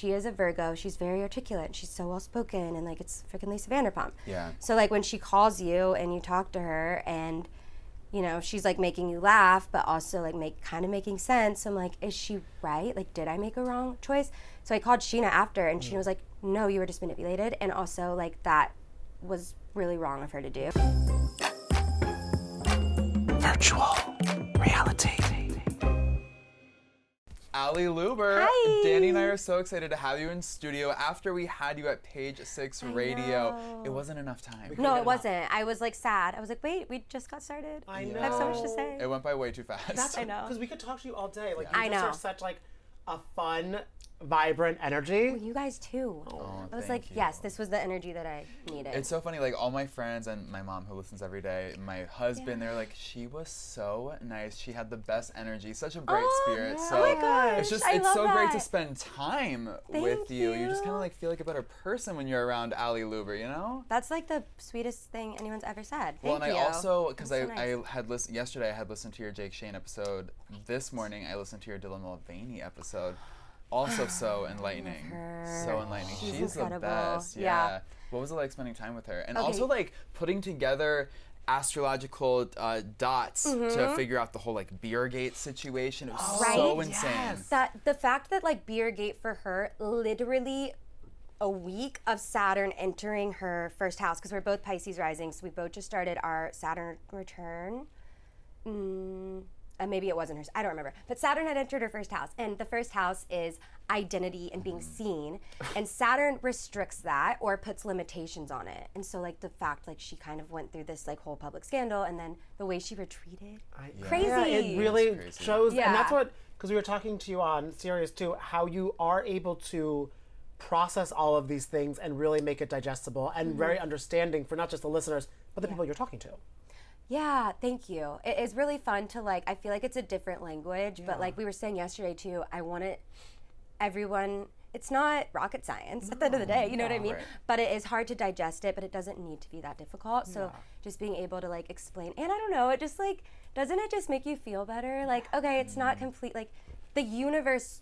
she is a Virgo. She's very articulate. And she's so well spoken, and like it's freaking Lisa Vanderpump. Yeah. So like when she calls you and you talk to her, and you know she's like making you laugh, but also like kind of making sense. I'm like, is she right? Like, did I make a wrong choice? So I called Scheana after, and Scheana was like, no, you were just manipulated, and also like that was really wrong of her to do. Virtual Reality. Ally Lewber. Hi. Danny and I are so excited to have you in studio. After we had you at Page 6 Radio, know. it wasn't enough time. No, it wasn't. I was like sad. I was like, wait, we just got started. I know. I have so much to say. It went by way too fast. I know. Because we could talk to you all day. Like, I you just know. are such like a fun, vibrant energy. Well, you guys too. I was thank like, you. yes, this was the energy that I needed. It's so funny, like all my friends and my mom who listens every day, my husband, they're like, she was so nice. She had the best energy, such a bright spirit. yeah. So Oh my gosh, it's just I it's love so great to that. spend time Thank with you. You just you. kind of like feel like a better person when you're around Ally Lewber, you know? That's like the sweetest thing anyone's ever said. Well, Thank and you. I also, because That's so I nice. had listened yesterday, I had listened to your Jake Shane episode. This morning, I listened to your Dylan Mulvaney episode. Also so enlightening. her. So enlightening. She's She's the incredible. best. Yeah. What was it like spending time with her? And Okay. also like putting together astrological dots to figure out the whole like Beergate situation. It was so Right? insane. Yes. That the fact that like Beergate for her, literally a week of Saturn entering her first house, because we're both Pisces rising, so we both just started our Saturn return. Maybe it wasn't hers, I don't remember. But Saturn had entered her first house, and the first house is identity and being seen, and Saturn restricts that or puts limitations on it. And so like the fact like she kind of went through this like whole public scandal, and then the way she retreated, crazy. Yeah, it really It's crazy. shows, and Yeah. that's what, because we were talking to you on Sirius too, how you are able to process all of these things and really make it digestible and very understanding for not just the listeners, but the people you're talking to. Yeah, thank you. It is really fun to like, I feel like it's a different language, but like we were saying yesterday too, I want it, everyone, it's not rocket science at the end of the day, you know what I mean? Right. But it is hard to digest it, but it doesn't need to be that difficult. So just being able to like explain, and I don't know, it just like, doesn't it just make you feel better? Like, okay, it's not complete, like the universe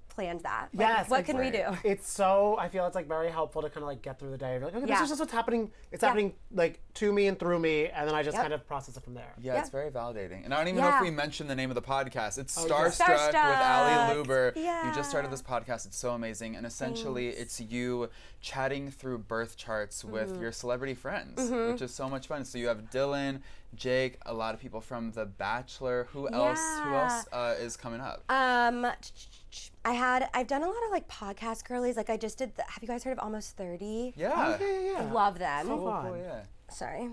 plans that. Like, Yes, what it's can we do? It's so, I feel it's like very helpful to kind of like get through the day. You're like, okay, Yeah. this is just what's happening. It's happening like to me and through me, and then I just Yep. kind of process it from there. Yeah, it's very validating. And I don't even know Yeah. if we mentioned the name of the podcast. It's yeah. Starstruck with Ally Starstruck. Lewber. Yeah. You just started this podcast. It's so amazing. And essentially, it's you chatting through birth charts with your celebrity friends, which is so much fun. So you have Dylan, Jake, a lot of people from The Bachelor. Who else? Who else is coming up? I've done a lot of like podcast girlies. Like I just did, have you guys heard of Almost 30? Yeah. Yeah. Love them. So fun. Oh, yeah. Sorry.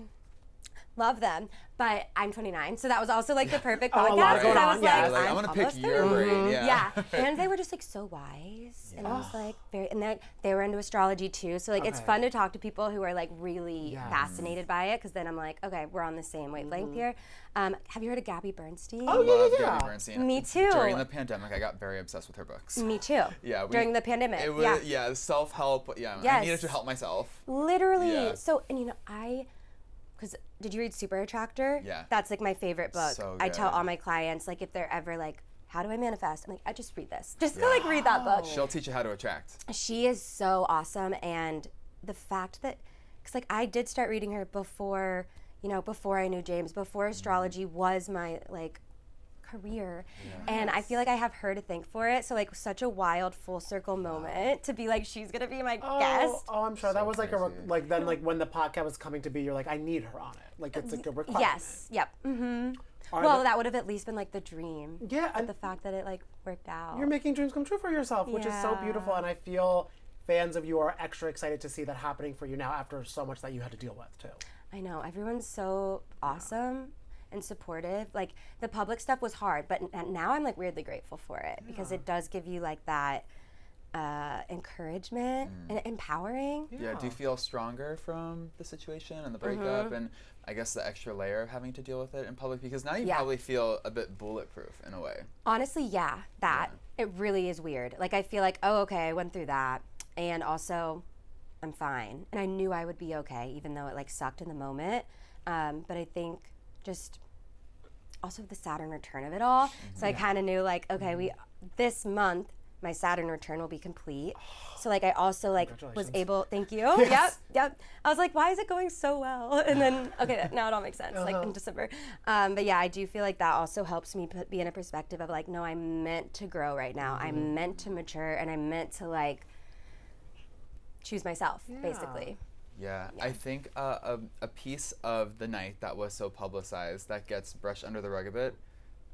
Love them. But I'm 29, so that was also like the perfect Oh, a podcast. lot 'cause going I on, was yeah. like, Like, I I'm want to pick almost your 30. brain. Yeah. And they were just like so wise, and I was like very, and they were into astrology too. So like it's Okay. fun to talk to people who are like really Yes. fascinated by it, because then I'm like, okay, we're on the same wavelength here. Have you heard of Gabby Bernstein? Oh, yeah, Love yeah. Gabby Bernstein. Me too. During the pandemic, I got very obsessed with her books. Me too. Yeah, During the pandemic. It was self-help. Yeah, I Yes. needed to help myself. Literally. Yeah. So, and you know, because did you read Super Attractor? Yeah. That's like my favorite book. So I tell good. all my clients, like if they're ever like, how do I manifest? I'm like, I just read this. Just go like read that book. She'll teach you how to attract. She is so awesome. And the fact that, because like I did start reading her before, before I knew James, before astrology was my like career. And I feel like I have her to thank for it. So like such a wild full circle moment to be like, she's going to be my guest. Oh, I'm sure that was like crazy. then when the podcast was coming to be, you're like, I need her on it. Like it's like a requirement. Yes. Yep. Are Well, the- that would have at least been like the dream. Yeah, But and the fact that it like worked out. you're making dreams come true for yourself, which is so Yeah. beautiful. And I feel fans of you are extra excited to see that happening for you now after so much that you had to deal with too. I know, everyone's so awesome and supportive. Like the public stuff was hard, but now I'm like weirdly grateful for it because it does give you like that encouragement and empowering. Yeah. Do you feel stronger from the situation and the breakup and I guess the extra layer of having to deal with it in public? Because now you Yeah. probably feel a bit bulletproof in a way. Honestly, yeah, it really is weird. Like I feel like, oh, okay, I went through that, and also I'm fine, and I knew I would be okay, even though it like sucked in the moment. But I think just also the Saturn return of it all. So I kind of knew like, okay, this month my Saturn return will be complete. So like I also like was able, thank you. Yep. I was like, why is it going so well? And then, okay, now it all makes sense, like in December. But yeah, I do feel like that also helps me be in a perspective of like, no, I'm meant to grow right now. I'm meant to mature, and I'm meant to like choose myself, basically. Yeah, I think a piece of the night that was so publicized that gets brushed under the rug a bit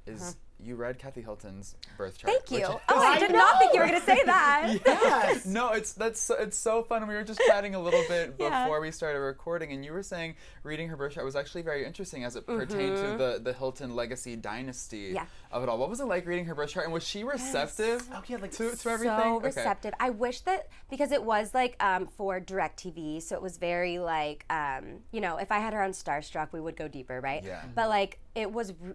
is you read Kathy Hilton's birth chart. Thank you. I did not think you were going to say that. Yes. No, it's so fun. We were just chatting a little bit before we started recording, and you were saying reading her birth chart was actually very interesting as it pertained to the Hilton legacy dynasty of it all. What was it like reading her birth chart, and was she receptive to everything? So receptive. I wish that, because it was like for DirecTV, so it was very like, you know, if I had her on Starstruck, we would go deeper, right? Yeah. But like,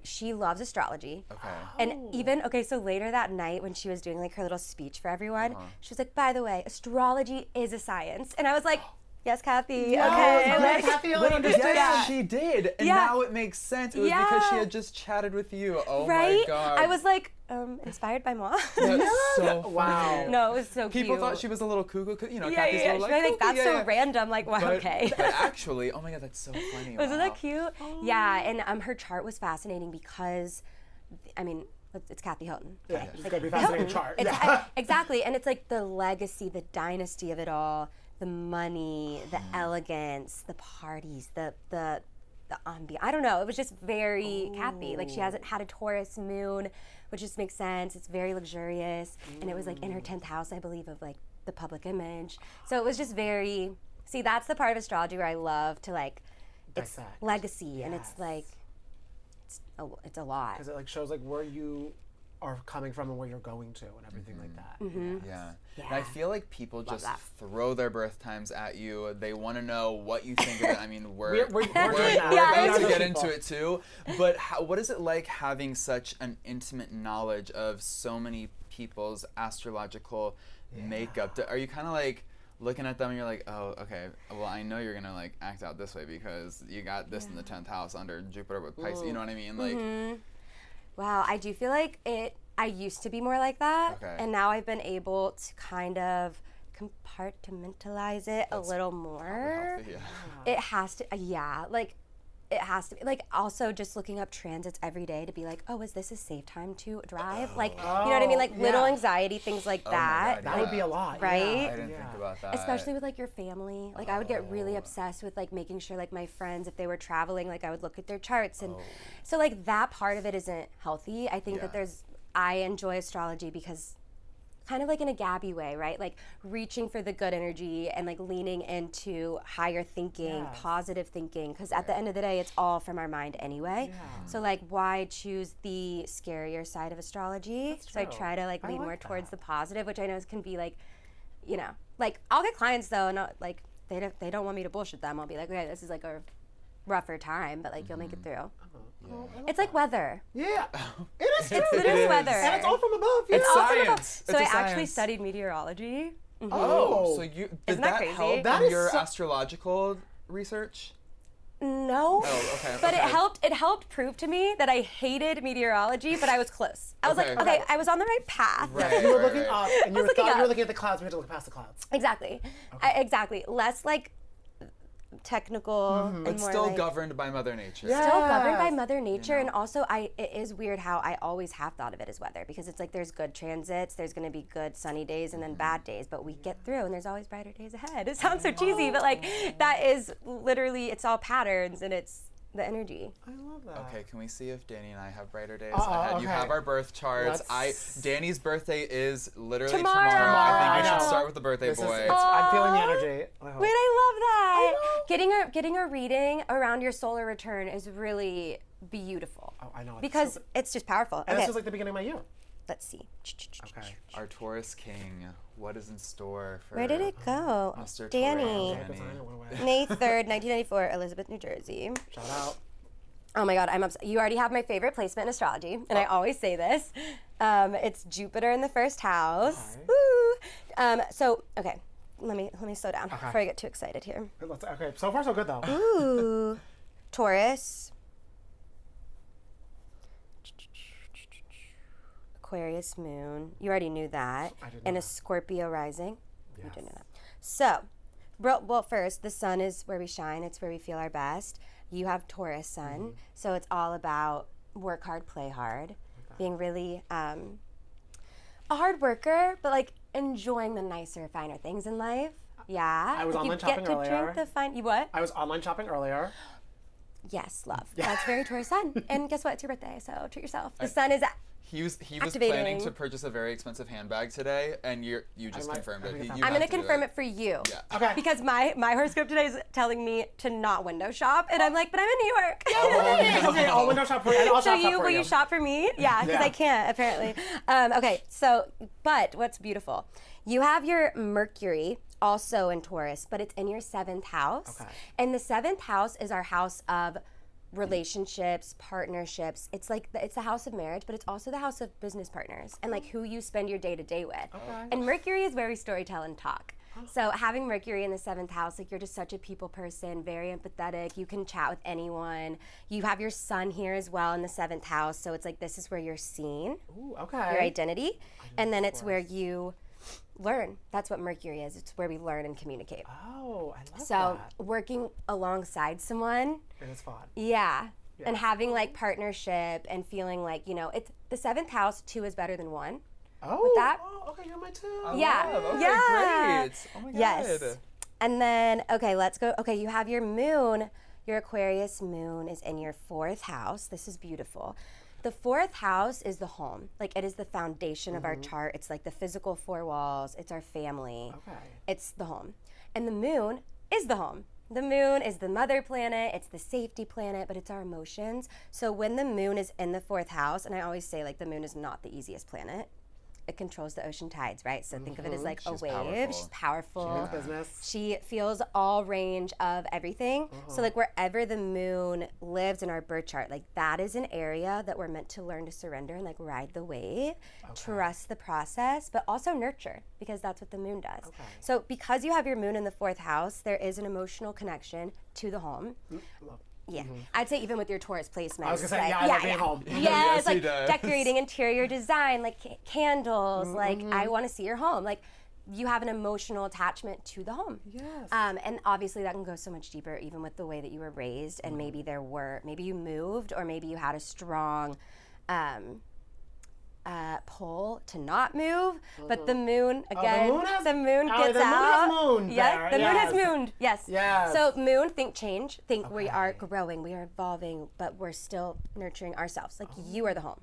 she loves astrology. Okay. And even, so later that night when she was doing like her little speech for everyone, she was like, by the way, astrology is a science. And I was like, yes, Kathy, okay. Like, Kathy understood. Yes, she did. And now it makes sense. It was because she had just chatted with you. Oh my God. I was like, inspired by moi. That's so funny. Wow. No, it was so cute. People thought she was a little cuckoo. You know, Yeah, Kathy's yeah. little, She was like, that's so yeah. random. Like, wow, okay. But actually, oh my God, that's so funny. Wasn't that cute? Yeah, and her chart was fascinating because, I mean, it's Kathy Hilton. Yeah, it's gonna be a fascinating chart. Exactly, and it's like the legacy, the dynasty of it all, the money, the elegance, the parties, the ambiance. I don't know. It was just very Kathy. Like, she hasn't had a Taurus moon, which just makes sense. It's very luxurious, and it was like in her 10th house, I believe, of like the public image. So it was just very. See, that's the part of astrology where I love to like. It's Dissect. legacy, and it's like. It's a lot. Because it like shows like where you are coming from and where you're going to and everything like that. Yeah. And I feel like people just throw their birth times at you. They want to know what you think of it. I mean, we're about to get into it too. But what is it like having such an intimate knowledge of so many people's astrological makeup? Are you kind of like looking at them and you're like, oh, okay, well, I know you're gonna like act out this way because you got this in the 10th house under Jupiter with Pisces. You know what I mean? Like, wow, I do feel like I used to be more like that, and now I've been able to kind of compartmentalize it a little more. Healthy, It has to, like. It has to be, like, also just looking up transits every day to be like, oh, is this a safe time to drive? Like, you know what I mean? Like, little anxiety, things like that. God, That would be a lot. Right? I didn't think about that. Especially with, like, your family. Like, I would get really obsessed with, like, making sure, like, my friends, if they were traveling, like, I would look at their charts. And so, like, that part of it isn't healthy. I think that I enjoy astrology because kind of like in a Gabby way, right? Like reaching for the good energy and like leaning into higher thinking, positive thinking, because at the end of the day, it's all from our mind anyway. So like, why choose the scarier side of astrology? So I try to like lean more towards the positive, which I know can be like, you know, like I'll get clients though, and like they don't want me to bullshit them. I'll be like, okay, this is like a rougher time, but like you'll make it through. It's like weather. Yeah, it is. It's literally weather. And it's all from above. Yeah. It's all from above. So I It's a actually science. studied meteorology. Oh, so did Isn't that that crazy? help That in is your so- astrological research? No. Oh, okay. But okay. it helped prove to me that I hated meteorology, but I was close. I was like, Okay. okay, I was on the right path. Right, You were right, looking right. up, and you were, looking you were up. looking at the clouds. We had to look past the clouds. Exactly. Exactly. Less like technical and But more still like, governed by Mother Nature. Yeah. still governed by Mother Nature, You know. and also it is weird how I always have thought of it as weather, because it's like there's good transits, there's going to be good sunny days and then bad days, but we get through and there's always brighter days ahead. It sounds so cheesy, but like that is literally, it's all patterns and it's the energy. I love that. Okay, can we see if Danny and I have brighter days Uh-oh, ahead? You okay. have our birth charts. Let's- Danny's birthday is literally Tomorrow. I think we I should know. start with the birthday This is, boy. I'm feeling the energy. I hope. Wait, I love that. I know. Getting a reading around your solar return is really beautiful. Oh, I know. It's Because so- it's just powerful. and Okay, this is like the beginning of my year. let's see. Okay. Our Taurus King, what is in store for Where did it go? Mr. Danny. Taurus? Design it went away. May 3rd, 1994, Elizabeth, New Jersey. Shout out. Oh my God, I'm obsessed. You already have my favorite placement in astrology, and I always say this. It's Jupiter in the first house. Okay. Woo! So, okay, let me slow down before I get too excited here. Okay, so far so good though. Ooh, Taurus, Aquarius moon. You already knew that. I did And not. a Scorpio rising. You Yes. didn't know that. So, well, first, the sun is where we shine. It's where we feel our best. You have Taurus sun, so it's all about work hard, play hard, being really a hard worker, but like enjoying the nicer, finer things in life. Yeah. I was like online you shopping get to earlier. drink the fine. You what? I was online shopping earlier. Yes, love. That's very Taurus sun. And guess what? It's your birthday, so treat yourself. The sun is. He was Activating. planning to purchase a very expensive handbag today, and you just might- confirmed I it. think You it's I'm have going to to do confirm it for you. Yeah. Okay. Because my horoscope today is telling me to not window shop, and I'm like, but I'm in New York. Okay, I'll window shop for you. I'll So shop for will you shop for me? Yeah, because Yeah. I can't apparently. Okay, so but what's beautiful, you have your Mercury also in Taurus, but it's in your 7th house, Okay. and the 7th house is our house of relationships, partnerships. It's like it's the house of marriage, but it's also the house of business partners and like who you spend your day to day with. Okay. And Mercury is very storytell and talk. So having Mercury in the 7th house, like you're just such a people person, very empathetic. You can chat with anyone. You have your sun here as well in the 7th house, so it's like this is where you're seen, Ooh, okay. your identity, and then it's where you learn. That's what Mercury is. It's where we learn and communicate. Oh, I love So that. working alongside someone. It is fun. Yeah. And having like partnership and feeling like, it's the 7th house, 2 is better than 1. Oh, that- okay, you're my two. Yeah. Okay, Yeah. great. Oh my god. Yes. And then, okay, let's go. Okay, you have your moon. Your Aquarius moon is in your 4th house. This is beautiful. The 4th house is the home. Like it is the foundation of our chart. It's like the physical 4 walls. It's our family. Okay. It's the home. And the moon is the home. The moon is the mother planet, it's the safety planet, but it's our emotions. So when the moon is in the 4th house, and I always say like the moon is not the easiest planet. It controls the ocean tides, right? So think of it as like She's a wave. powerful. She's powerful. Means business. She feels all range of everything. So like wherever the moon lives in our birth chart, like that is an area that we're meant to learn to surrender and like ride the wave, trust the process, but also nurture because that's what the moon does. Okay. So because you have your moon in the 4th house, there is an emotional connection to the home. Love. Yeah, I'd say even with your Taurus placements. I was gonna say, like, yeah, I love being home. Yeah, Yes, it's he like does. decorating, interior design, like candles. Like I want to see your home. Like you have an emotional attachment to the home. Yes. And obviously that can go so much deeper, even with the way that you were raised, and maybe maybe you moved, or maybe you had a strong pull to not move. But the moon again, moon has- the moon Oh, gets the moon has out. mooned Yeah, there, the moon has yes. mooned. Yes. Yes. So moon, think change. Think we are Okay. growing, we are evolving, but we're still nurturing ourselves. Like you are the home.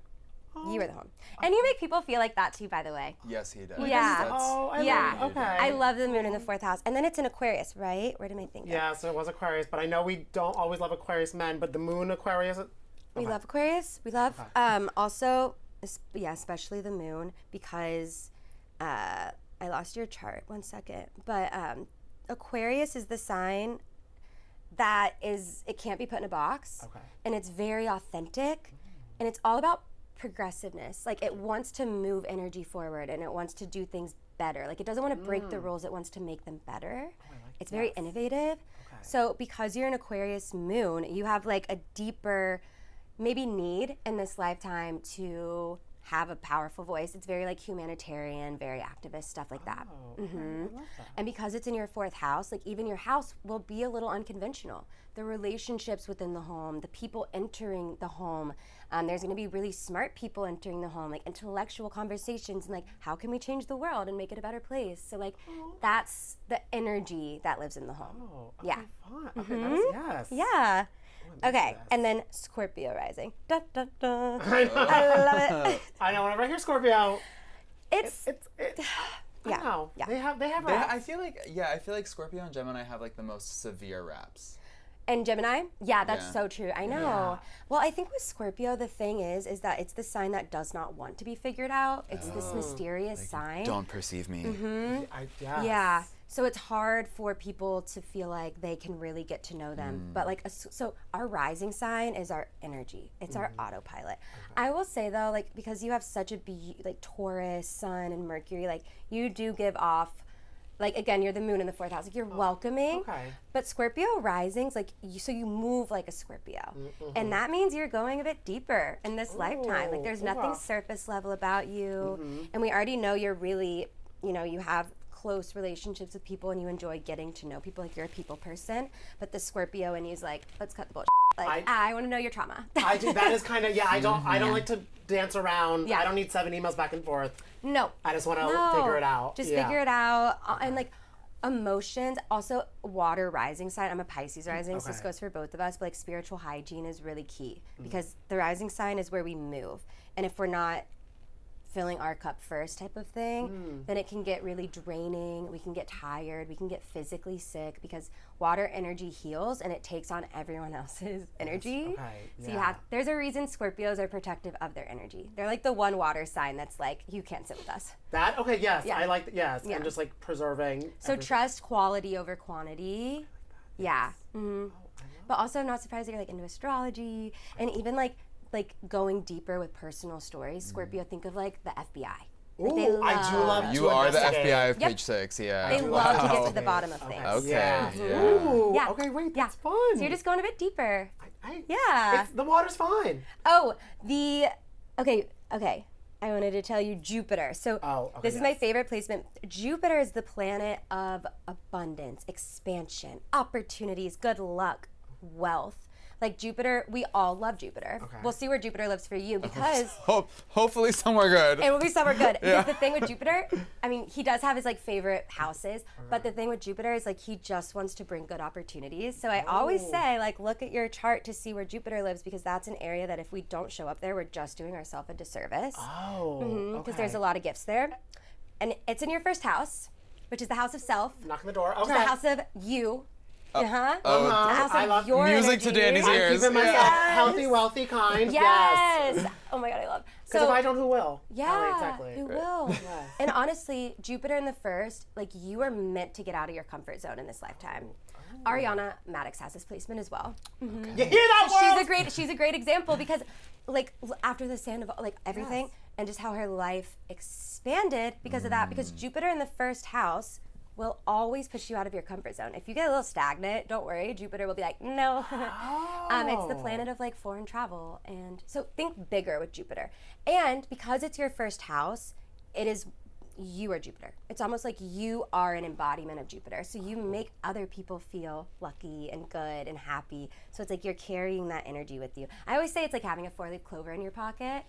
You are the home. And you make people feel like that too, by the way. Yes, he does. Yeah. That's- Oh, I Yeah. love okay. I love the moon in the 4th house. And then it's in Aquarius, right? Where did my thing go? Yeah, so it was Aquarius, but I know we don't always love Aquarius men, but the moon Aquarius. We love Aquarius. We love also, especially the moon, because I lost your chart. 1 second. But Aquarius is the sign that it can't be put in a box. Okay. And it's very authentic. And it's all about progressiveness. Like it wants to move energy forward and it wants to do things better. Like it doesn't want to break the rules, it wants to make them better. It's very innovative. So because you're an Aquarius moon, you have like a deeper maybe need in this lifetime to have a powerful voice. It's very like humanitarian, very activist, stuff like that. Oh, okay. I love that. And because it's in your 4th house, like even your house will be a little unconventional. The relationships within the home, the people entering the home, there's going to be really smart people entering the home, like intellectual conversations and like how can we change the world and make it a better place. So like that's the energy that lives in the home. Oh, okay, Yeah. fun. Okay, that is, yes. Yeah. I Okay, this. and then Scorpio rising. Da, da, da. I know. I love it. I know. Whenever I hear Scorpio, It's I Yeah, know. yeah. They have I raps. feel like Scorpio and Gemini have like the most severe raps. And Gemini? Yeah, that's Yeah. so true. I know. Yeah. Well, I think with Scorpio, the thing is that it's the sign that does not want to be figured out. It's this mysterious sign. Don't perceive me. Yes. Yeah. So it's hard for people to feel like they can really get to know them. But like, so our rising sign is our energy. It's our autopilot. I will say though, like because you have such a like Taurus, Sun, and Mercury, like you do give off like again, you're the moon in the 4th house. Like you're welcoming. Okay. But Scorpio risings, like so you move like a Scorpio, and that means you're going a bit deeper in this lifetime. Like there's nothing surface level about you, and we already know you're really, you have close relationships with people and you enjoy getting to know people. Like you're a people person. But the Scorpio in you's like, let's cut the bullshit. Like I want to know your trauma. I do. That is kind of I don't like to dance around. I don't need 7 emails back and forth. No. I just want to figure it out. Just figure it out. And like emotions, also water rising sign. I'm a Pisces rising, so this goes for both of us. But like spiritual hygiene is really key because the rising sign is where we move. And if we're not filling our cup first type of thing, then it can get really draining. We can get tired. We can get physically sick because water energy heals and it takes on everyone else's energy. So there's a reason Scorpios are protective of their energy. They're like the one water sign that's like, you can't sit with us. I like and just like preserving. So trust quality over quantity. Yeah. But also I'm not surprised that you're like into astrology and even like going deeper with personal stories. Scorpio, think of like the FBI. Like Ooh, I do love You are the FBI of page 6, yeah. They love to get to the bottom of things. Okay. Ooh, Yeah. okay, wait, that's fun. So you're just going a bit deeper. Yeah. The water's fine. Oh, okay. I wanted to tell you Jupiter. So this is my favorite placement. Jupiter is the planet of abundance, expansion, opportunities, good luck, wealth. Like Jupiter, we all love Jupiter. We'll see where Jupiter lives for you because hopefully somewhere good. it will be somewhere good. Because the thing with Jupiter, I mean, he does have his like favorite houses, but the thing with Jupiter is like he just wants to bring good opportunities. So I always say like look at your chart to see where Jupiter lives because that's an area that if we don't show up there, we're just doing ourselves a disservice. Because there's a lot of gifts there, and it's in your 1st house, which is the house of self. Knocking the door. Which is the house of you. I love your music energy. to Danny's ears. I'm keeping myself healthy, wealthy, kind. Yes. Oh my God, I love. Because if I don't, who will? Yeah, exactly. who will? And honestly, Jupiter in the 1st, like you are meant to get out of your comfort zone in this lifetime. Ariana Madix has this placement as well. You hear that? She's a great example because, like, after the sand of like everything and just how her life expanded because of that. Because Jupiter in the 1st house will always push you out of your comfort zone. If you get a little stagnant, don't worry. Jupiter will be like, no. It's the planet of like foreign travel. And so think bigger with Jupiter. And because it's your 1st house, you are Jupiter. It's almost like you are an embodiment of Jupiter. So you make other people feel lucky and good and happy. So it's like you're carrying that energy with you. I always say it's like having a 4-leaf clover in your pocket.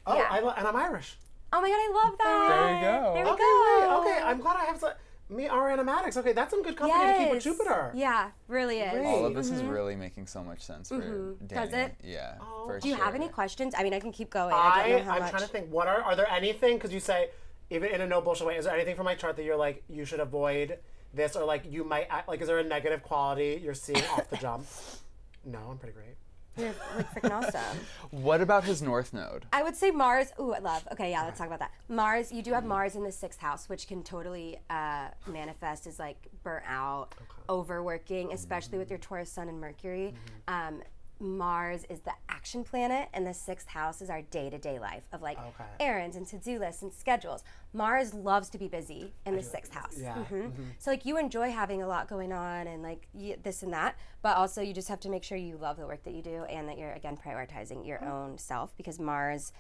And I'm Irish. Oh my God, I love that. There you go. There we go. Okay, I'm glad I have me, Ariana Madix. Okay, that's some good company to keep with Jupiter. Yeah, really is. All of this is really making so much sense for Danny. Does it? Yeah, Do you have any questions? I mean, I can keep going. I'm trying to think. What are there anything? Because you say, even in a no bullshit way, is there anything from my chart that you're like, you should avoid this, or like you might act, like, is there a negative quality you're seeing off the jump? No, I'm pretty great. You're like freaking awesome. What about his North Node? I would say Mars. Ooh, I love. Okay, yeah, let's talk about that. Mars, you do have Mars in the 6th house, which can totally manifest as like burnt out, overworking, especially with your Taurus Sun and Mercury. Mars is the action planet, and the 6th house is our day-to-day life of like errands and to-do lists and schedules. Mars loves to be busy in the 6th house. So like you enjoy having a lot going on and like this and that, but also you just have to make sure you love the work that you do and that you're again prioritizing your own self, because Mars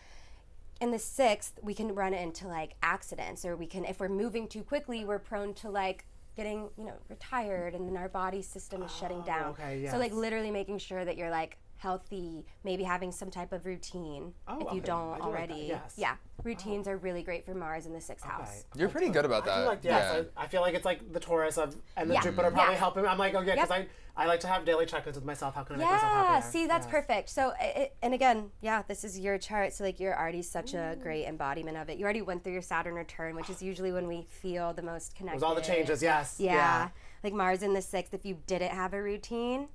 in the 6th, we can run into like accidents, or we can, if we're moving too quickly, we're prone to like getting, retired, and then our body system is shutting down. So like literally making sure that you're like healthy, maybe having some type of routine if you don't already. Yeah, routines are really great for Mars in the 6th house. You're pretty good about that. I feel like it's like the Taurus and the Jupiter probably helping. I'm like, because I like to have daily check-ins with myself. How can I make myself happier? See, that's perfect. So, and again, this is your chart. So, like, you're already such a great embodiment of it. You already went through your Saturn return, which is usually when we feel the most connected. With all the changes, Yeah. Like Mars in the 6th, if you didn't have a routine,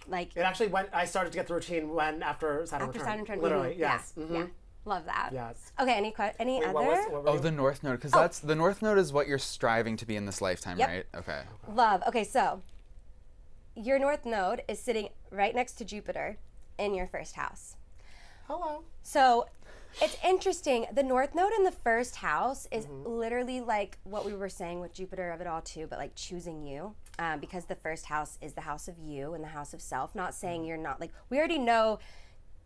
like. It actually I started to get the routine after Saturn return. Saturn return. Literally, yes. Yeah. Love that. Yes. Okay, any other? The North Node, because the North Node is what you're striving to be in this lifetime, right? Okay. Love. Okay, so your North Node is sitting right next to Jupiter in your 1st house. Hello. So It's interesting. The North Node in the first house is literally like what we were saying with Jupiter of it all too, but like choosing you, because the first house is the house of you and the house of self. Not saying you're not, like, we already know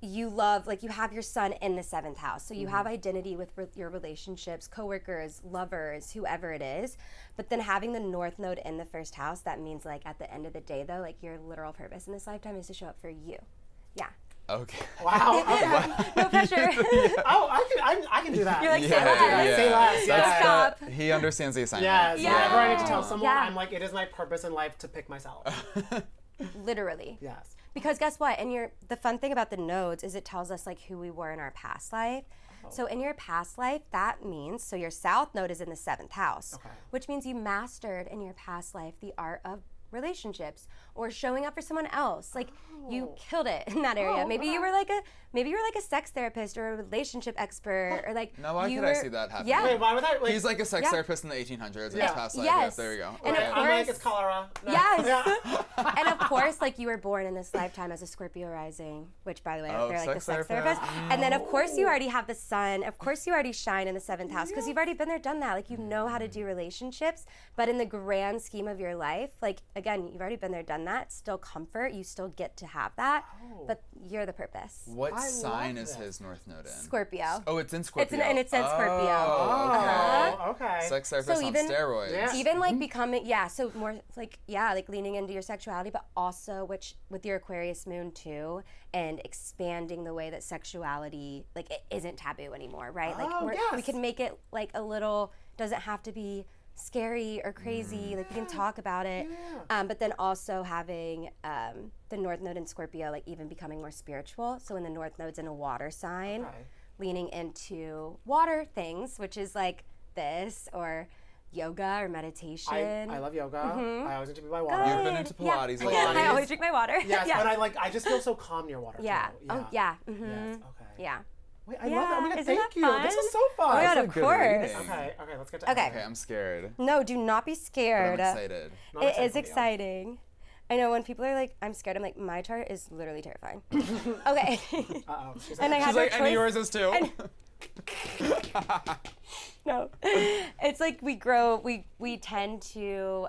you love, like, you have your sun in the 7th house, so you have identity with your relationships, coworkers, lovers, whoever it is. But then having the North Node in the first house, that means, like, at the end of the day though, like, your literal purpose in this lifetime is to show up for you. Yeah. Okay. Wow. Okay. No pressure. Oh, I can do that. You're like, say Yeah, less. yeah. Say less. That's Stop. he understands the assignment. Yes. Yeah. Whenever I need to tell someone, Yeah. I'm like, it is my purpose in life to pick myself. Literally. Yes. Because guess what? The fun thing about the nodes is it tells us like who we were in our past life. So in your past life, that means, so your South Node is in the 7th house, which means you mastered in your past life the art of relationships or showing up for someone else. Like you killed it in that area. Maybe you were like a sex therapist or a relationship expert or like Now, why could I see that happen? Yeah. Wait, why would I? Like, He's like a sex Yeah. therapist in the 1800s in Yeah. his past life. Yes. Yes, there you go. And Okay. of I'm like, course- it's cholera. No. Yes. Yeah. And of course, like you were born in this lifetime as a Scorpio rising, which by the way, Oh, they're like the sex sex therapist. therapist. And then of course you already have the sun. Of course you already shine in the 7th house because you've already been there, done that. Like you know how to do relationships, but in the grand scheme of your life, like again, you've already been there, done that. Still comfort. You still get to have that, but you're the purpose. What I sign love is this. his North Node in? Scorpio. Oh, it's in Scorpio. And it says Scorpio. Oh, Oh, okay. okay. Sex therapist So on even- steroids. Yeah. Even like becoming, so more like, like leaning into your sexuality, but also which with your Aquarius moon too, and expanding the way that sexuality, like it isn't taboo anymore, right? Like Oh, we yes. can make it like a little, doesn't have to be scary or crazy, like we can talk about it. But then also having the North Node in Scorpio, like even becoming more spiritual. So when the North Node's in a water sign, Okay. leaning into water things, which is like this or yoga or meditation. I love yoga. Mm-hmm. I always need to be by water. You've been into Pilates lately. Pilates. I always drink my water. Yes, yeah. but I just feel so calm near water. Yeah. Too. Oh yeah. Mm-hmm. Yes. Okay. Yeah. Wait, I love that. Oh my god, Isn't thank that you. This fun? is so fun. Oh my god, That's a of good course. reading. Okay, let's get to Okay. Okay, I'm scared. No, do not be But scared. I'm excited. Not It excited is for you. exciting. I know when people are like, I'm scared, I'm like, my chart is literally terrifying. Okay. Uh-oh. She's And I like, had She's no like, and choice. yours is too. No. It's like we grow, we tend to,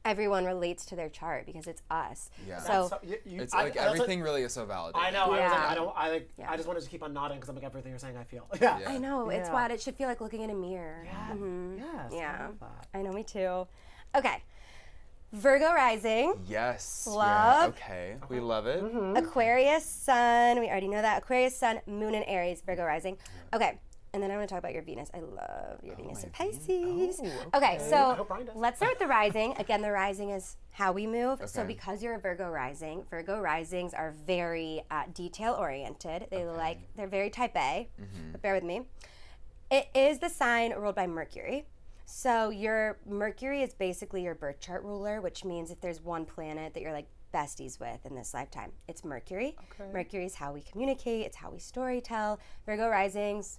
everyone relates to their chart because it's us. Yeah. So, It's I- like that's everything really is so validated. I know. Yeah. I just wanted to keep on nodding because I'm like everything you're saying. I feel. Yeah. Yeah. I know, it's Yeah. what it should feel like looking in a mirror. Yes. Yeah. I love that. I know, me too. Okay. Virgo rising, Yes. Love. Yeah, okay. We love it. Aquarius sun, we already know that. Aquarius sun, moon in Aries, Virgo rising. Okay. And then I want to talk about your Venus. I love your Venus in Pisces. Okay, I so hope Brian does. let's start with the rising. Again, the rising is how we move. So Okay. because you're a Virgo risings are very detail oriented. They're very type A, but bear with me. It is the sign ruled by Mercury. So your Mercury is basically your birth chart ruler, which means if there's one planet that you're like besties with in this lifetime, it's Mercury. Okay. Mercury is how we communicate, it's how we storytell. Virgo risings,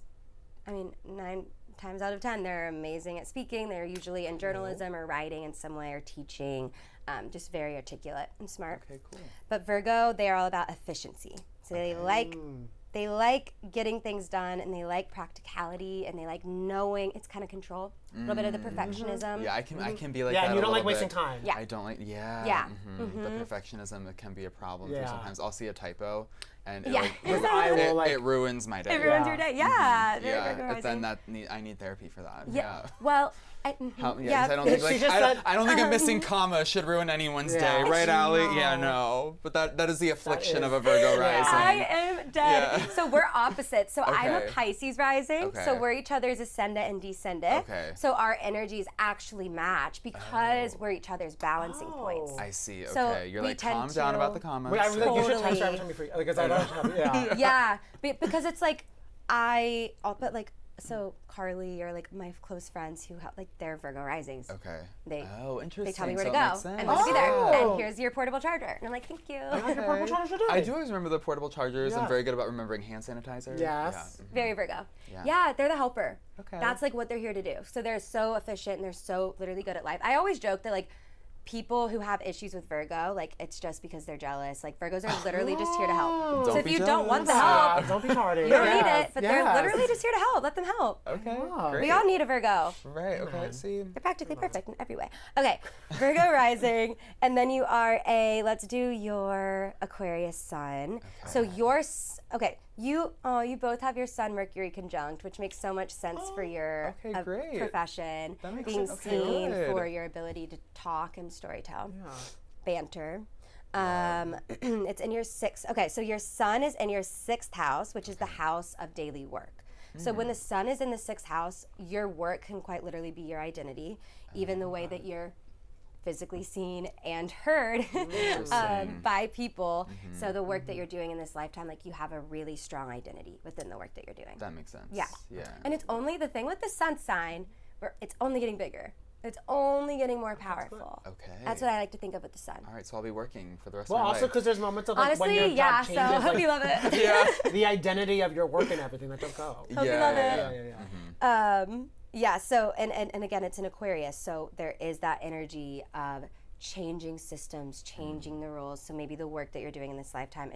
9 times out of 10, they're amazing at speaking. They're usually in journalism or writing in some way or teaching, just very articulate and smart. Okay, cool. But Virgo, they are all about efficiency. So they like getting things done, and they like practicality, and they like knowing. It's kind of control, a little bit of the perfectionism. Yeah, I can be like Yeah, that. and you a don't like little wasting bit. time. Yeah. I don't like. Yeah. Yeah. The perfectionism, it can be a problem. Yeah. For sometimes I'll see a typo, and it, Yeah. like, Because I will like. it ruins my day. It ruins Yeah. your day. Yeah. Very Virgo Yeah, but then rising. I need therapy for that. Yeah. Well, I don't I She just said- don't think a missing comma should ruin anyone's Yeah. day, right, Ally? Yeah, No. no. But that is the affliction is- of a Virgo Yeah. rising. I am dead. Yeah. So we're opposites. So I'm a Okay. Pisces rising. So Okay. we're each other's ascendant and descendant. Okay. So our energies actually match because we're each other's balancing points. I see. Okay, So you're we like, tend calm down to- about the commas. Wait, I was like, you should Totally. test her every time you free because I don't have. Yeah. Yeah, because it's like but like so Carly or like my close friends who have like they're Virgo risings. Okay. They Interesting. they tell me where so to it go makes sense. and when to be there. Oh. And here's your portable charger. And I'm like, thank you. I do always remember the portable chargers. Yeah. I'm very good about remembering hand sanitizer. Yes. Very Virgo. Yeah. Yeah, they're the helper. Okay. That's like what they're here to do. So they're so efficient and they're so literally good at life. I always joke that like people who have issues with Virgo, like it's just because they're jealous. Like Virgos are literally just here to help. Don't So if be you don't want the jealous. help, Don't be tardy. you don't need it. But they're literally just here to help. Let them help. Okay, Wow. great. We all need a Virgo. Right, okay, see. They're practically perfect in every way. Okay, Virgo rising, and then you are let's do your Aquarius sun. So you both have your sun Mercury conjunct, which makes so much sense for your okay, great. profession, That makes being sense. Okay, seen good. for your ability to talk and storytell, Yeah. banter. It's in your sixth. Okay, so your sun is in your sixth house, which is the house of daily work. So when the sun is in the sixth house, your work can quite literally be your identity, even the way that you're physically seen and heard by people. So the work that you're doing in this lifetime, like you have a really strong identity within the work that you're doing. That makes sense. Yeah. Yeah. And it's only the thing with the sun sign, where it's only getting bigger. It's only getting more powerful. Okay. That's what I like to think of with the sun. All right, so I'll be working for the rest Well, of my also life. because there's moments of like when your Honestly, job yeah, so changes, hope like, you love it. Yeah. the identity of your work and everything that don't go. Hope you love it. Yeah. Yeah, so, and again, it's an Aquarius, so there is that energy of changing systems, changing the rules. So maybe the work that you're doing in this lifetime,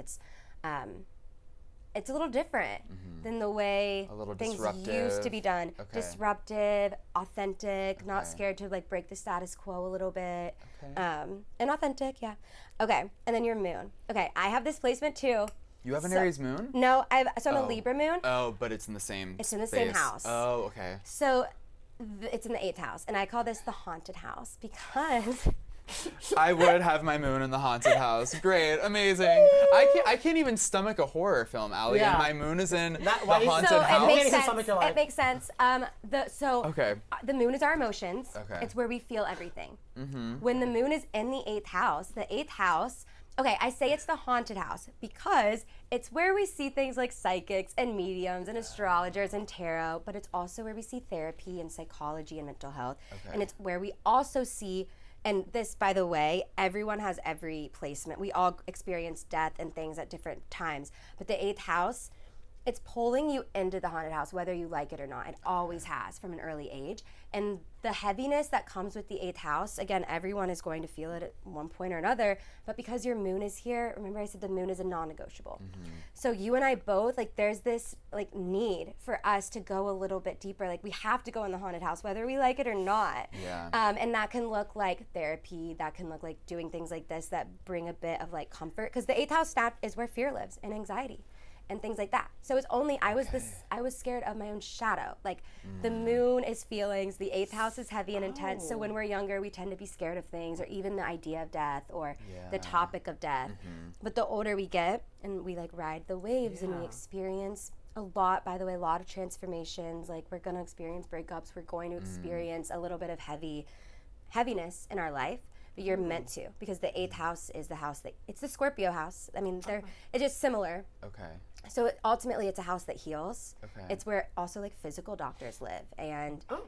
it's a little different than the way A little things disruptive. used to be done. Okay. Disruptive, authentic, not Okay. scared to like break the status quo a little bit. Okay. And authentic, yeah. Okay, and then your moon. Okay, I have this placement too. You have an So- Aries moon? No, I'm a Oh. Libra moon. Oh, but it's in the same It's in the same space. house. Oh, okay. So it's in the 8th house, and I call this the haunted house because I would have my moon in the haunted house. Great, amazing. I can't even stomach a horror film, Ally, Yeah. and my moon is in That- the why is- haunted so house. it Can't makes even sense. stomach your life. It makes sense. Okay. The moon is our emotions. Okay. It's where we feel everything. When the moon is in the 8th house, okay, I say it's the haunted house because it's where we see things like psychics and mediums and astrologers and tarot, but it's also where we see therapy and psychology and mental health. Okay. And it's where we also see, and this, by the way, everyone has every placement. We all experience death and things at different times. But the 8th house, it's pulling you into the haunted house, whether you like it or not. It always has from an early age. And the heaviness that comes with the 8th house, again, everyone is going to feel it at one point or another. But because your moon is here, remember I said the moon is a non-negotiable. So you and I both, like, there's this like need for us to go a little bit deeper. Like, we have to go in the haunted house, whether we like it or not. Yeah. And that can look like therapy. That can look like doing things like this that bring a bit of like comfort. Because the 8th house stat is where fear lives and anxiety and things like that. So it's only I was scared of my own shadow. Like the moon is feelings, the 8th house is heavy and intense. So when we're younger, we tend to be scared of things or even the idea of death or the Yeah. topic of death. But the older we get and we like ride the waves and we Yeah. experience a lot, by the way, a lot of transformations. Like we're gonna experience breakups, we're going to experience a little bit of heaviness in our life. But you're meant to, because the 8th house is the house that, it's the Scorpio house. I mean, it's just similar. Okay. So ultimately, it's a house that heals. Okay. It's where also like physical doctors live, and Oh.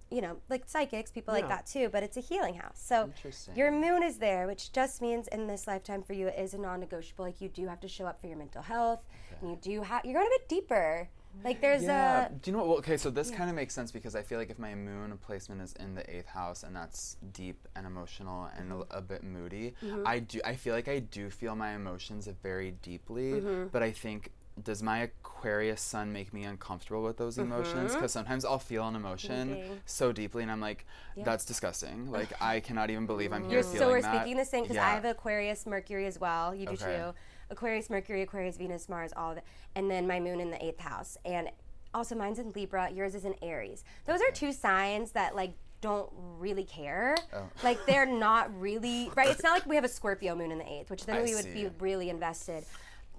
you know, like psychics, people like Yeah. that too. But it's a healing house. So Interesting. your moon is there, which just means in this lifetime for you it is a non-negotiable. Like you do have to show up for your mental health, and you do have, you're going a bit deeper. Like there's Yeah. a Do you know what? Well, okay, so this kind of makes sense because I feel like if my moon placement is in the 8th house and that's deep and emotional and a bit moody, I feel like I do feel my emotions very deeply, but I think, does my Aquarius sun make me uncomfortable with those emotions? Because sometimes I'll feel an emotion Maybe. so deeply and I'm like, that's disgusting. Like I cannot even believe I'm here You're feeling so we're that. speaking the same because Yeah. I have Aquarius Mercury as well. You do Okay. too. Aquarius Mercury, Aquarius Venus, Mars, all of it, and then my moon in the 8th house, and also mine's in Libra. Yours is in Aries. Those are two signs that like don't really care. Oh. Like they're not really right. It's not like we have a Scorpio moon in the 8th, which then I we would see. be really invested.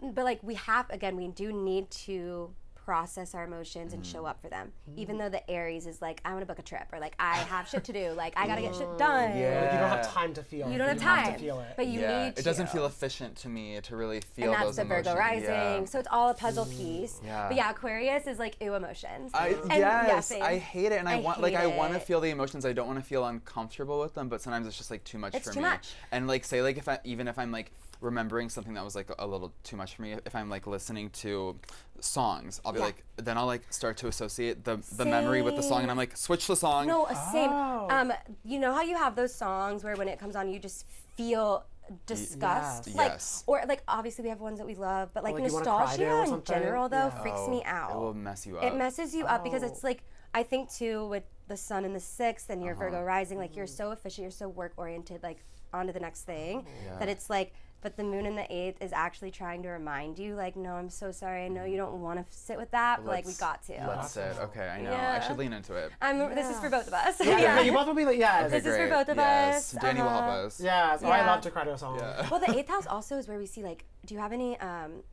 But like we do need to process our emotions and show up for them. Even though the Aries is like, I want to book a trip, or like I have shit to do, like I gotta get shit done. Yeah. Like, you don't have time to feel. You it, don't have you time, to feel it. but you Yeah, need to. it doesn't feel efficient to me to really feel And that's those the emotions. Virgo rising, Yeah. so it's all a puzzle piece. Yeah. But yeah, Aquarius is like ooh emotions. Yes, same. I hate it, and I want hate I want to it. feel the emotions. I don't want to feel uncomfortable with them, but sometimes it's just like too much It's for too me. much. And like say like if I'm like remembering something that was like a little too much for me. If I'm like listening to songs, I'll be like, then I'll like start to associate the memory with the song, and I'm like, switch the song. No, same. You know how you have those songs where when it comes on, you just feel disgust, Yes. like, Yes. or like obviously we have ones that we love, but like like, you wanna cry nostalgia to or in something? general though Yeah. freaks me out. It will mess you up. It messes you up because it's like, I think too with the sun in the 6th and your Virgo rising, like you're so efficient, you're so work oriented, like on to the next thing, that it's like, but the moon in the 8th is actually trying to remind you, like, no, I'm so sorry. I know you don't want to sit with that, but like we got to. Let's sit. Okay, I know. Yeah. I should lean into it. This is for both of us. Yeah, you both will be like, yes. Okay, This is for great. both of Yes. us. Danny will help us. Yes. Oh, I Yeah. love to cry to a song. Yeah. Well, the 8th house also is where we see, like, do you have any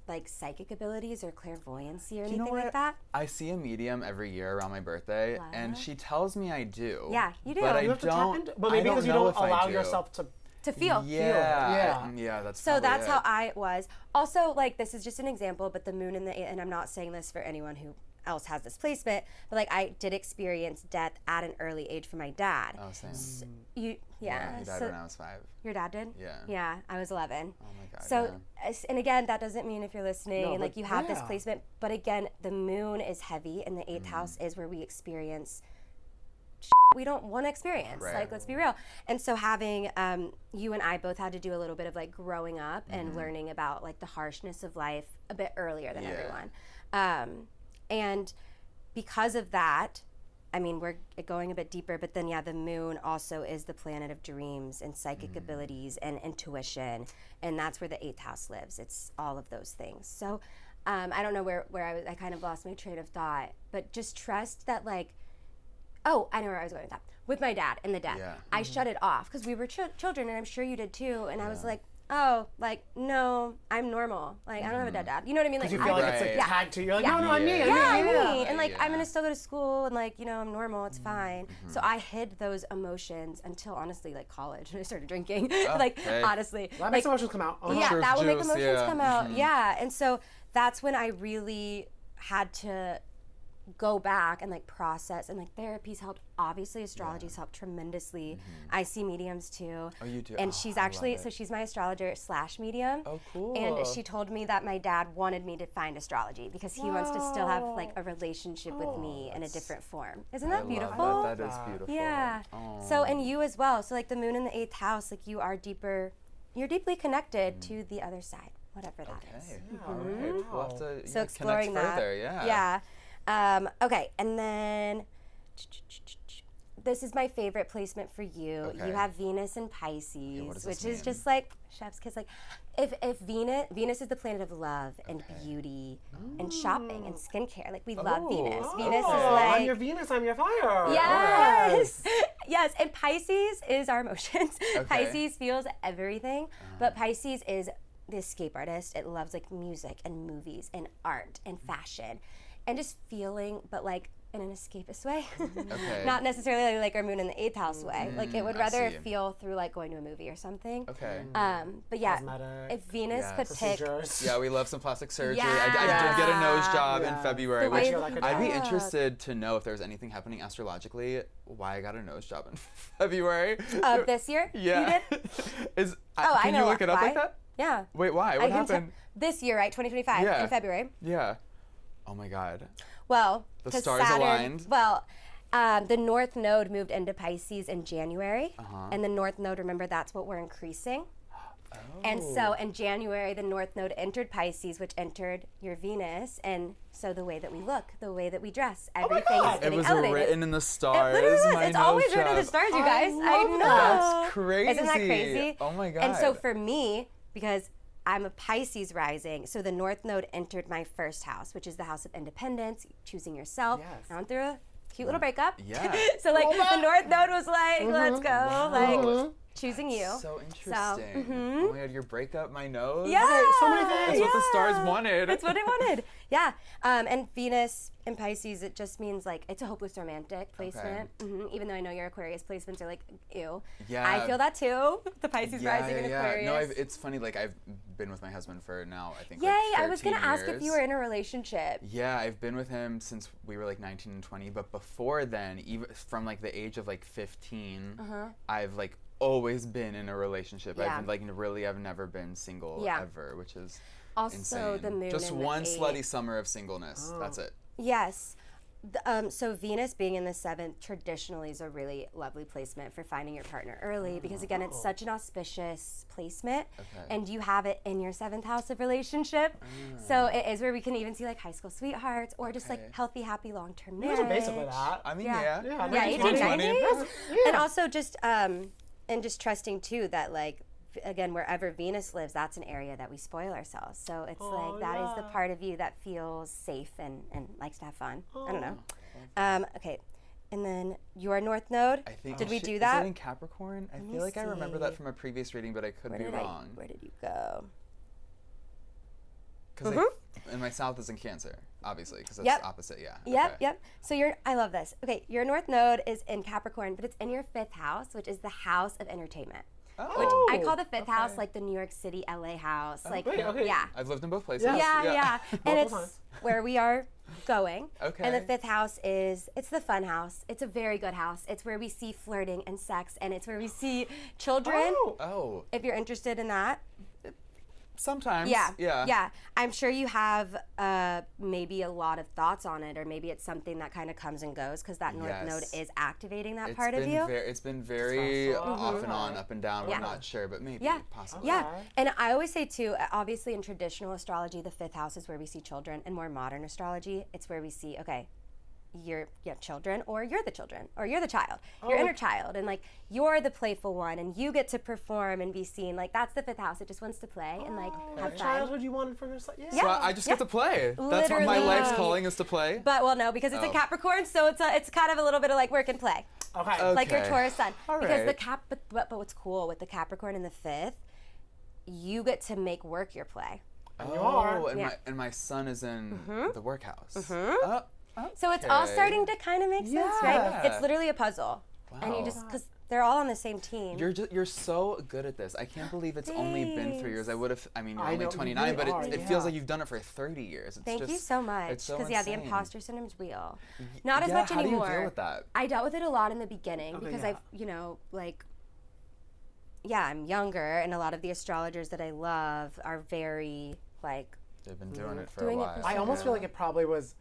like psychic abilities or clairvoyancy or anything like that? I see a medium every year around my birthday, and she tells me I do. Yeah, you do. But I You have to tap don't. into, but maybe I because you know don't if I allow do. yourself to. To feel. Yeah. That's So probably that's it. how I was. Also, like, this is just an example, but the moon in the 8th, and I'm not saying this for anyone who else has this placement, but like I did experience death at an early age from my dad. Oh, same. He died so when I was 5. Your dad did? Yeah. Yeah, I was 11. Oh my God. So, and again, that doesn't mean if you're listening No, and like but you have this yeah. placement, but again, the moon is heavy, and the 8th house is where we experience we don't want to experience. Right. Like, let's be real. And so having you and I both had to do a little bit of like growing up and learning about like the harshness of life a bit earlier than everyone. And because of that, I mean, we're going a bit deeper, but then the moon also is the planet of dreams and psychic abilities and intuition, and that's where the 8th house lives. It's all of those things. So I don't know where I was. I kind of lost my train of thought, but just trust that, like, oh, I know where I was going with that. With my dad and the death, I shut it off because we were children, and I'm sure you did too. And I was like, oh, like, no, I'm normal. Like, I don't have a dead dad. You know what I mean? Like, You feel like it's like tagged to you. You're like, no, I'm me. I'm me. Yeah. And like, I'm gonna still go to school, and like, you know, I'm normal. It's fine. So I hid those emotions until honestly, like college, when I started drinking. Like, honestly, That makes emotions come out. Oh, yeah, Truth that will make juice, emotions yeah. come out. Yeah, and so that's when I really had to go back and like process, and like therapy's helped. Obviously, astrology's helped tremendously. I see mediums too. Oh, you do? And Oh, she's I actually, love it. so she's my astrologer / medium. Oh, cool. And she told me that my dad wanted me to find astrology because he wants to still have like a relationship with me in a different form. Isn't that beautiful? That is beautiful. Yeah. Oh. So, and you as well. So like the moon in the 8th house, like you are deeper, you're deeply connected to the other side, whatever that is. Okay. All right. We'll have to So exploring connect that. further. Yeah. Okay, and then this is my favorite placement for you. Okay. You have Venus in Pisces, what does which this is mean? just like chef's kiss. Like, if Venus is the planet of love and beauty and shopping and skincare. Like, we love Venus. Venus is like I'm your Venus, I'm your fire. yes, yes. And Pisces is our emotions. Okay. Pisces feels everything, but Pisces is the escape artist. It loves like music and movies and art and fashion and just feeling, but like in an escapist way. Okay. Not necessarily like our moon in the 8th house way. Like, it would I rather see. feel through like going to a movie or something. Okay. But yeah, Cosmetic. if Venus Yes. could pick, Procedures. Yeah, we love some plastic surgery. Yeah. I did get a nose job in Yeah. February, The which way that could I'd be happen. interested to know if there's anything happening astrologically. Why I got a nose job in February? this year, Yeah. you did? Is Oh, I can know you look it up why. like that? Yeah. Wait, why? I What can tell- happened? this year, right? 2025 Yeah. in February. Yeah. Oh my God. Well, The 'cause stars aligned. Well, the North Node moved into Pisces in January, Uh-huh. and the North Node, remember, that's what we're increasing. And so in January, the North Node entered Pisces, which entered your Venus, and so the way that we look, the way that we dress, everything God. is It getting was elevated. written in the It stars. literally was. My It's always nose written in the job. stars, you guys. I love know. that. That's crazy. Isn't that crazy? Oh my God. And so for me, because I'm a Pisces rising, so the North Node entered my first house, which is the house of independence, choosing yourself. Yes. I went through a cute little breakup. Yeah. So like the North Node was like, let's go, like choosing you. So interesting. Oh my God, your breakup, my nose. Yeah. So many things. That's what the stars wanted. That's what I wanted. Yeah, and Venus in Pisces, it just means like it's a hopeless romantic placement. Even though I know your Aquarius placements are like, ew. Yeah. I feel that too. The Pisces rising in Aquarius. No, it's funny. Like I've been with my husband for now, I think. Yay! Like 13 I was gonna ask if you years. were in a relationship. Yeah, I've been with him since we were like 19 and 20. But before then, even from like the age of like 15, I've like always been in a relationship. Yeah. I've like I've never been single ever, which is Also, insane. the moon Just in the one 8th. slutty summer of singleness. That's it. Yes. So Venus being in the 7th traditionally is a really lovely placement for finding your partner early because again it's such an auspicious placement and you have it in your 7th house of relationship. So it is where we can even see like high school sweethearts or just like healthy, happy, long-term marriage. Those are basically that. I mean, Yeah. Yeah, Yeah, 19, 18, 20. 19. And also just and just trusting too that like again wherever Venus lives, that's an area that we spoil ourselves. So it's like that is the part of you that feels safe and likes to have fun. I don't know. Okay. And then your North Node. I think did we do Is that? it in Capricorn? I me feel like I remember that see. from a previous reading, but I could be wrong. Where did you go? Because and my South is in Cancer, obviously, because that's opposite. Yeah. Yep. So I love this. Okay, your North Node is in Capricorn, but it's in your 5th house, which is the house of entertainment. Which I call the 5th house like the New York City, LA house. Like, yeah. I've lived in both places. Yeah. And it's times. where we are going. Okay. And the 5th house it's the fun house. It's a very good house. It's where we see flirting and sex, and it's where we see children. Oh. If you're interested in that. Sometimes. Yeah. I'm sure you have maybe a lot of thoughts on it, or maybe it's something that kind of comes and goes because that North Node is activating that part of you. It's been very off and on, up and down. Yeah. I'm not sure, but maybe, possibly. Yeah, and I always say too, obviously in traditional astrology, the 5th house is where we see children. In more modern astrology, it's where we see, okay, you have children, or you're the children, or you're the child, your inner child, and like you're the playful one, and you get to perform and be seen. Like that's the 5th house. It just wants to play and like have What fun. childhood you wanted for yourself? Yeah. So I just get to play. That's what my Literally. life's calling is to play. But well, no, because it's a Capricorn, so it's kind of a little bit of like work and play, Okay. like your Taurus sun. All Because right. but what's cool with the Capricorn in the 5th, you get to make work your play. You are. And my son is in the workhouse. So it's all starting to kind of make sense, right? Yeah. It's literally a puzzle, and you just because they're all on the same team. You're so good at this. I can't believe it's only been 3 years. You're I only know, 29, you but really it are, feels like you've done it for 30 years. It's Thank you so much. It's so the insane. imposter syndrome's real. Not as much how anymore. do you deal with that? I dealt with it a lot in the beginning because yeah. I'm younger, and a lot of the astrologers that I love are very like. They've been doing it for Doing a it while. for I almost feel like it probably was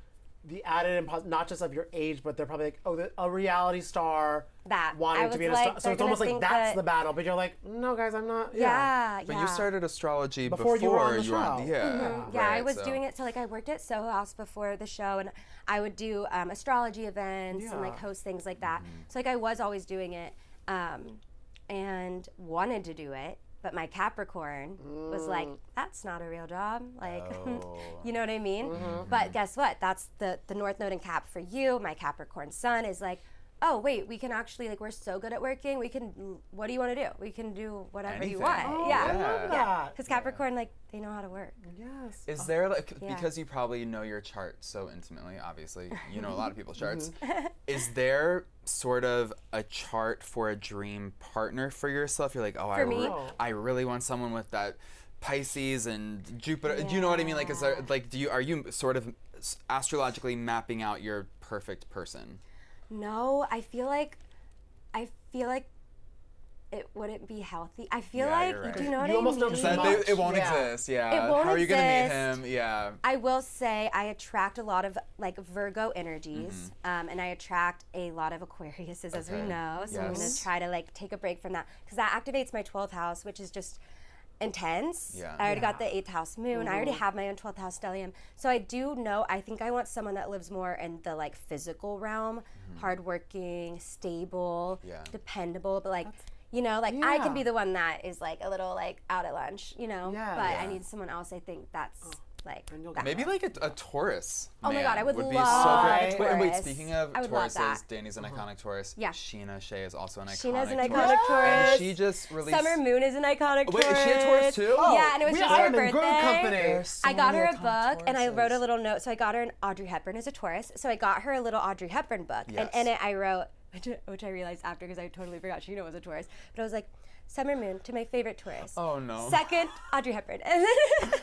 the added not just of your age, but they're probably like, a reality star That. I wanting was to be in a like, star. So they're it's almost gonna like think that's that- the battle. But you're like, no, guys, I'm not. Yeah. But you started astrology Before you were on the you were on. show. Yeah. Yeah, I right, was so- doing it. So like I worked at Soho House before the show, and I would do astrology events and like Yeah. host things like that. So like I was always doing it, and wanted to do it. But my Capricorn was like, that's not a real job. Like, you know what I mean? But guess what? That's the North Node in Cap for you. My Capricorn Sun is like, oh, wait, we can actually, like, we're so good at working. We can, what do you want to do? We can do whatever you Anything. want. I Yeah. love that. Because Capricorn, like, they know how to work. Yes. Is there like Yeah. because you probably know your chart so intimately, obviously, you know a lot of people's charts. Is there sort of a chart for a dream partner for yourself? You're like, oh, For me? I really want someone with that Pisces and Jupiter. Do you know what I mean? Like, is there like are you sort of astrologically mapping out your perfect person? No, I feel like it wouldn't be healthy. I feel Yeah, like, you're right. do you know what You I almost mean? know That much. it won't Yeah. exist. Yeah. It won't How are you gonna meet exist. him? Yeah. I will say I attract a lot of like Virgo energies, and I attract a lot of Aquariuses, as we Okay. know. So I'm gonna Yes. try to like take a break from that because that activates my 12th house, which is just intense. Yeah. I already got the 8th house moon. I already have my own 12th house stellium. So I do know. I think I want someone that lives more in the like physical realm, hardworking, stable, Yeah. dependable, but like. You know, like I can Yeah. be the one that is like a little like out at lunch, you know. Yeah. But Yeah. I need someone else. I think that's Like And you'll that. get Maybe like a Taurus. Oh my God, I would be love so a great. Wait, Taurus. speaking of I would love Tauruses, that. Danny's an iconic Taurus. Yeah. Scheana Shay is also an iconic Scheana's an Taurus. iconic Taurus. And she just released. Summer Moon is an iconic Taurus. Wait, is she a Taurus too? Yeah, and it was just I her am in birthday. good company. I got her a book, and I wrote a little note. So I got her an Audrey Hepburn as a Taurus. So I got her a little Audrey Hepburn book, and in it I wrote, which I realized after because I totally forgot Scheana was a Taurus. But I was like, Summer Moon to my favorite Taurus. Oh no. Second, Audrey Hepburn. And then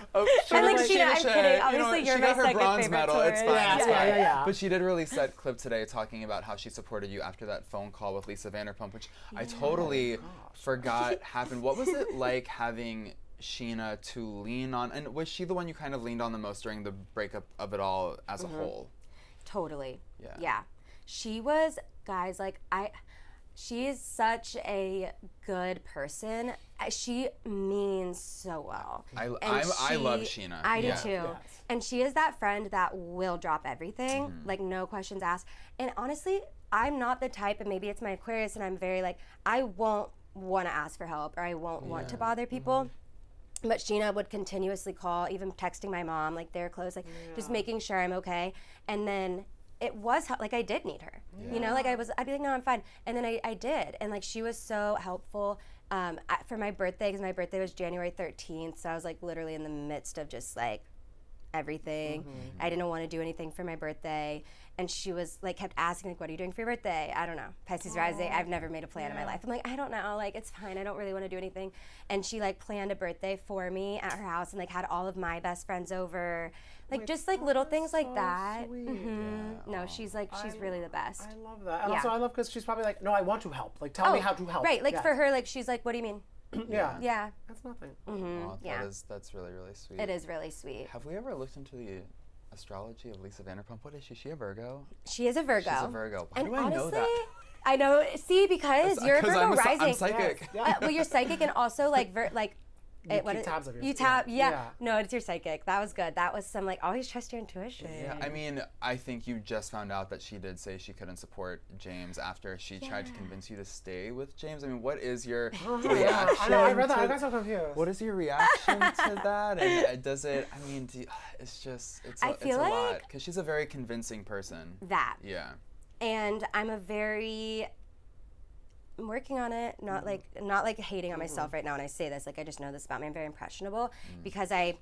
And like Scheana, I'm kidding. Obviously, you're she my got her second bronze favorite medal. Taurus. It's fine. Yeah. It's fine. Yeah. But she did release that clip today talking about how she supported you after that phone call with Lisa Vanderpump, which I totally forgot happened. What was it like having Scheana to lean on? And was she the one you kind of leaned on the most during the breakup of it all as a whole? Totally. Yeah. Yeah. She was, guys, like, she is such a good person. She means so well. I And love Scheana. I do Yeah. too. Yes. And she is that friend that will drop everything, like no questions asked. And honestly, I'm not the type, and maybe it's my Aquarius, and I'm very like, I won't want to ask for help or I won't want to bother people. But Scheana would continuously call, even texting my mom, like they're close, like just making sure I'm okay. And then it was like I did need her, you know, like I'd be like, no, I'm fine. And then I did. And like she was so helpful for my birthday, because my birthday was January 13th. So I was like literally in the midst of just like everything. I didn't want to do anything for my birthday. And she was like, kept asking, like, what are you doing for your birthday? I don't know. Pisces rising. I've never made a plan in my life. I'm like, I don't know. Like, it's fine. I don't really want to do anything. And she like planned a birthday for me at her house and like had all of my best friends over. Like just like little things like that. No, she's like, she's really the best. I love that. And Yeah. also I love because she's probably like, no, I want to help. Like, tell me how to help. Right. Like Yes. for her, like, she's like, what do you mean? Yeah. Yeah. That's nothing. Oh, Yeah. That's really, really sweet. It is really sweet. Have we ever looked into the astrology of Lisa Vanderpump? What is she? Is she a Virgo? She is a Virgo. She's a Virgo. Why And do I honestly, know that? I know. See, because you're a Virgo I'm rising. psychic. Yes. Well, you're psychic, and also like You keep tabs of yours. you tap? Yeah. Yeah. No, it's your psychic. That was good. That was some like always trust your intuition. Yeah, I mean, I think you just found out that she did say she couldn't support James after she tried to convince you to stay with James. I mean, what is your reaction? I know. I read that. to- I got so confused. What is your reaction to that? And does it? I mean, it's just it's I a feel lot like- because she's a very convincing person. That. Yeah. And I'm working on it, not like hating on myself right now when I say this. Like I just know this about me. I'm very impressionable because I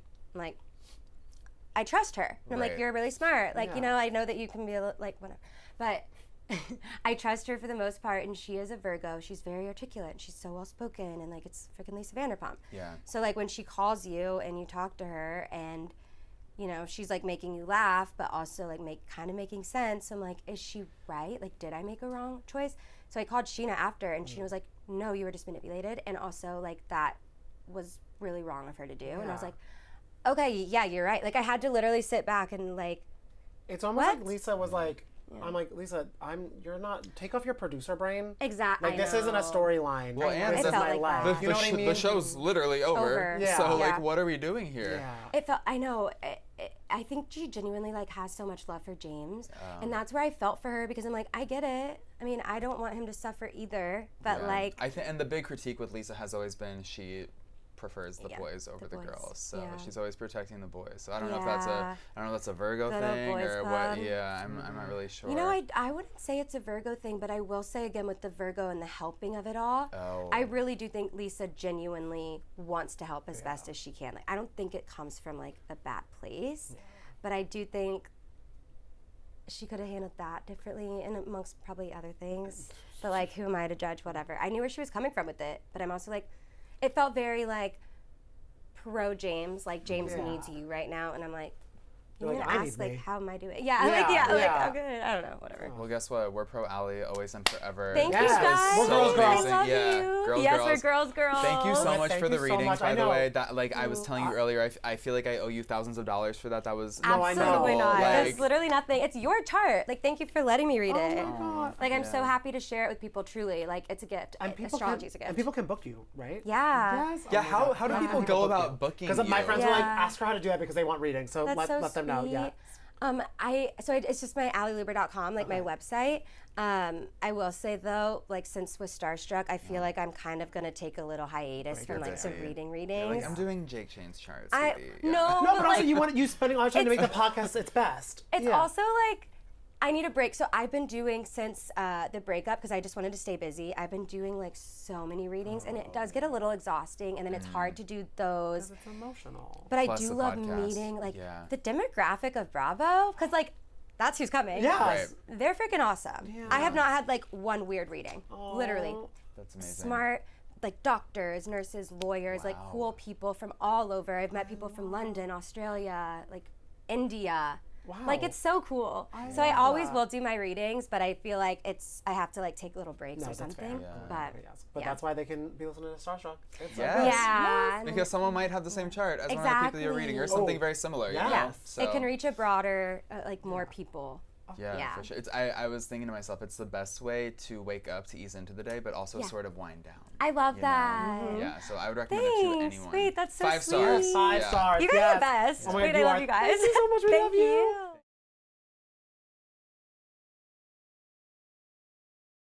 trust her. And I'm like, Right. you're really smart. Like, you Yeah. know, I know that you can be like whatever. But I trust her for the most part, and she is a Virgo. She's very articulate, and she's so well spoken, and like it's freaking Lisa Vanderpump. Yeah. So like when she calls you and you talk to her, and you know she's like making you laugh, but also like kind of making sense. I'm like, is she right? Like, did I make a wrong choice? So I called Scheana after, and Scheana was like, no, you were just manipulated, and also like that was really wrong of her to do. And I was Yeah. like, okay, yeah, you're right. Like I had to literally sit back and like, It's almost What? like Lisa was like, I'm like, Lisa, you're not, take off your producer brain. exactly. Like, this isn't a storyline. Well, Like, and this it is felt my like life. that. You know what I mean? The show's literally over. Over. Yeah. So Yeah. like, what are we doing here? Yeah. It felt, I know, I think she genuinely like has so much love for James, and that's where I felt for her, because I'm like, I get it. I mean, I don't want him to suffer either, but Yeah. like, I think, and the big critique with Lisa has always been she prefers the Yeah, boys over the boys. girls, so Yeah. she's always protecting the boys. So I don't know if that's Yeah. a Virgo Good old thing boys or club. what. Yeah, I'm not really sure. you know, I wouldn't say it's a Virgo thing, but I will say again with the Virgo and the helping of it all, Oh. I really do think Lisa genuinely wants to help as best as she can. Like, I don't think it comes from like a bad place, but I do think she could have handled that differently, and amongst probably other things. But like, who am I to judge? Whatever. I knew where she was coming from with it, but I'm also like, it felt very like pro James, like James Yeah. needs you right now, and I'm like, You're you're like, gonna I ask need like, me. how am I doing? Yeah, Yeah, like yeah. I'm good. I don't know, whatever. Well, guess what? We're pro Ally, always and forever. Thank Yes. you guys. We're girls, girls. I love Yeah, you. girls, yes, girls. we're girls, girls. Thank you so Yes, much thank for the you so readings, much. by I the know. way. That like I was telling you earlier, I feel like I owe you thousands of dollars for that. That was No, I know. Absolutely incredible. not. Like, It's literally nothing. It's your chart. Like, thank you for letting me read it. Oh my God. Like, I'm so Yeah. happy to share it with people. Truly, like, it's a gift. And people Astrology is a gift. and people can book you, right? Yeah. Yes. yeah, Oh my how God. how do Yeah, people can go book about you. booking Because my you? friends were like, Yeah. ask her how to do that because they want readings. So That's let so them know. sweet. Yeah. It's just my AllyLewber.com, like my website. I will say though, like since with Starstruck, I feel like I'm kind of gonna take a little hiatus from like the readings. Like, I'm doing Jake Shane's charts. No, No, but also like, you spending all the time to make the podcast its best. It's also like I need a break. So I've been doing since the breakup because I just wanted to stay busy. I've been doing like so many readings, and it does get a little exhausting, and then it's hard to do those. It's emotional. But Plus I do the love podcast. meeting like the demographic of Bravo because like that's who's coming. Yes. Right. They're freaking awesome. Yeah. I have not had like one weird reading. Literally. That's amazing. Smart, like doctors, nurses, lawyers, like cool people from all over. I've met people from London, Australia, like India. Wow. Like it's so cool. So I always will do my readings, but I feel like I have to like take little breaks or that's something. fair. But That's why they can be listening to Starstruck. It's Yes. Yeah. Because someone might have the same chart as one of the people you're reading, or something very similar. You know? Yes. So, It can reach a broader, like more people. Yeah, for sure. I was thinking to myself, it's the best way to wake up, to ease into the day, but also sort of wind down. I love you that. know? Yeah, so I would recommend it to Thanks. anyone. Wait, that's so 5 sweet. stars. 5 Yeah. stars. You guys are yes. the best. Oh my Wait, God, I you love are. you guys. Thank you so much. We Thank love you.